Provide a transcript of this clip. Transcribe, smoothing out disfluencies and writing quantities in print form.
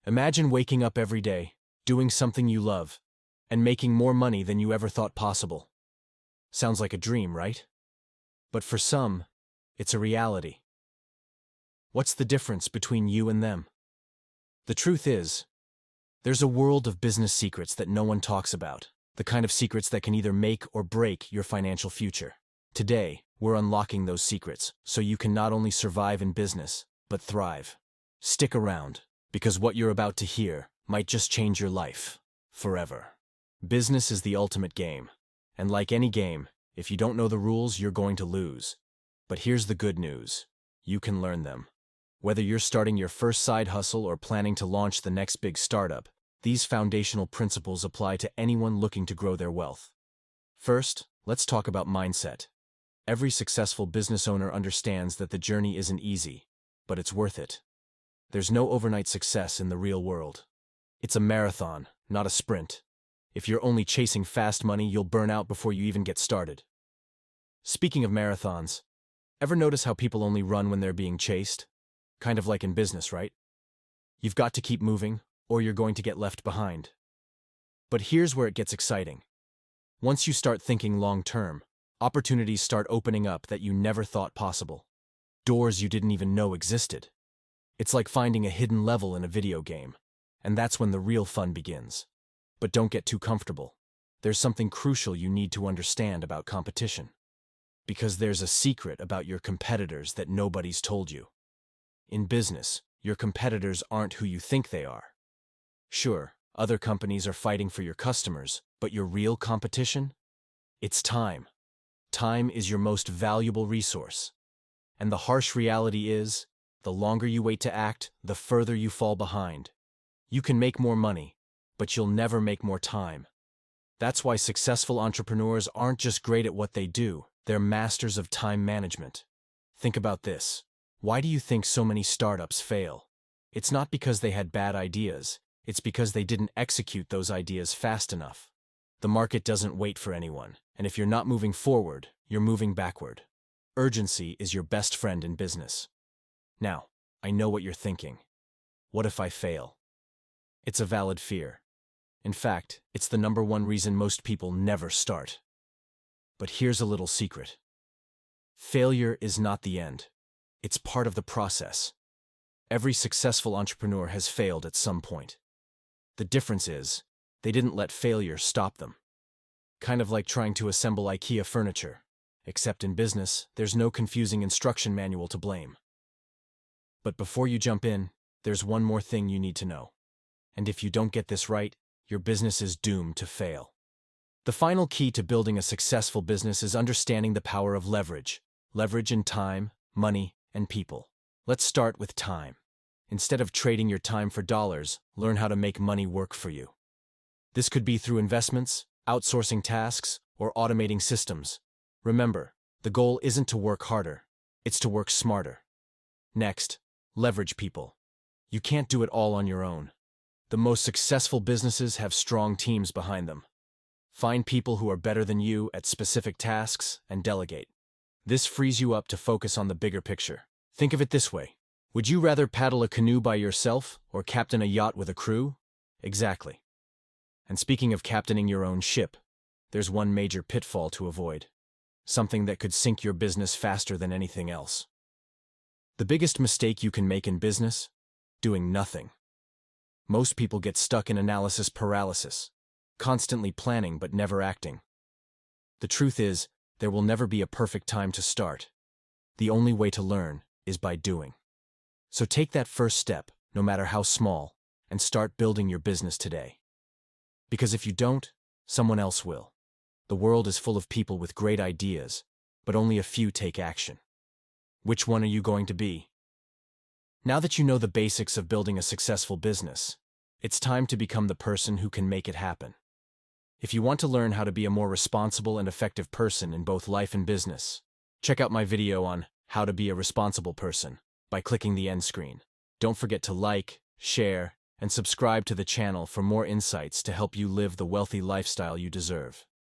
Imagine waking up every day, doing something you love, and making more money than you ever thought possible. Sounds like a dream, right? But for some, it's a reality. What's the difference between you and them? The truth is, there's a world of business secrets that no one talks about, the kind of secrets that can either make or break your financial future. Today, we're unlocking those secrets so you can not only survive in business, but thrive. Stick around, because what you're about to hear might just change your life forever. Business is the ultimate game, and like any game, if you don't know the rules, you're going to lose. But here's the good news: you can learn them. Whether you're starting your first side hustle or planning to launch the next big startup, these foundational principles apply to anyone looking to grow their wealth. First, let's talk about mindset. Every successful business owner understands that the journey isn't easy, but it's worth it. There's no overnight success in the real world. It's a marathon, not a sprint. If you're only chasing fast money, you'll burn out before you even get started. Speaking of marathons, ever notice how people only run when they're being chased? Kind of like in business, right? You've got to keep moving, or you're going to get left behind. But here's where it gets exciting. Once you start thinking long-term, opportunities start opening up that you never thought possible. Doors you didn't even know existed. It's like finding a hidden level in a video game, and that's when the real fun begins. But don't get too comfortable. There's something crucial you need to understand about competition. Because there's a secret about your competitors that nobody's told you. In business, your competitors aren't who you think they are. Sure, other companies are fighting for your customers, but your real competition? It's time. Time is your most valuable resource. And the harsh reality is, the longer you wait to act, the further you fall behind. You can make more money, but you'll never make more time. That's why successful entrepreneurs aren't just great at what they do, they're masters of time management. Think about this. Why do you think so many startups fail? It's not because they had bad ideas, it's because they didn't execute those ideas fast enough. The market doesn't wait for anyone, and if you're not moving forward, you're moving backward. Urgency is your best friend in business. Now, I know what you're thinking. What if I fail? It's a valid fear. In fact, it's the #1 reason most people never start. But here's a little secret. Failure is not the end. It's part of the process. Every successful entrepreneur has failed at some point. The difference is, they didn't let failure stop them. Kind of like trying to assemble IKEA furniture. Except in business, there's no confusing instruction manual to blame. But before you jump in, there's one more thing you need to know. And if you don't get this right, your business is doomed to fail. The final key to building a successful business is understanding the power of leverage. Leverage in time, money, and people. Let's start with time. Instead of trading your time for dollars, learn how to make money work for you. This could be through investments, outsourcing tasks, or automating systems. Remember, the goal isn't to work harder, it's to work smarter. Next, leverage people. You can't do it all on your own. The most successful businesses have strong teams behind them. Find people who are better than you at specific tasks and delegate. This frees you up to focus on the bigger picture. Think of it this way. Would you rather paddle a canoe by yourself or captain a yacht with a crew? Exactly. And speaking of captaining your own ship, there's one major pitfall to avoid. Something that could sink your business faster than anything else. The biggest mistake you can make in business? Doing nothing. Most people get stuck in analysis paralysis, constantly planning but never acting. The truth is, there will never be a perfect time to start. The only way to learn is by doing. So take that first step, no matter how small, and start building your business today. Because if you don't, someone else will. The world is full of people with great ideas, but only a few take action. Which one are you going to be? Now that you know the basics of building a successful business, it's time to become the person who can make it happen. If you want to learn how to be a more responsible and effective person in both life and business, check out my video on how to be a responsible person by clicking the end screen. Don't forget to like, share, and subscribe to the channel for more insights to help you live the wealthy lifestyle you deserve.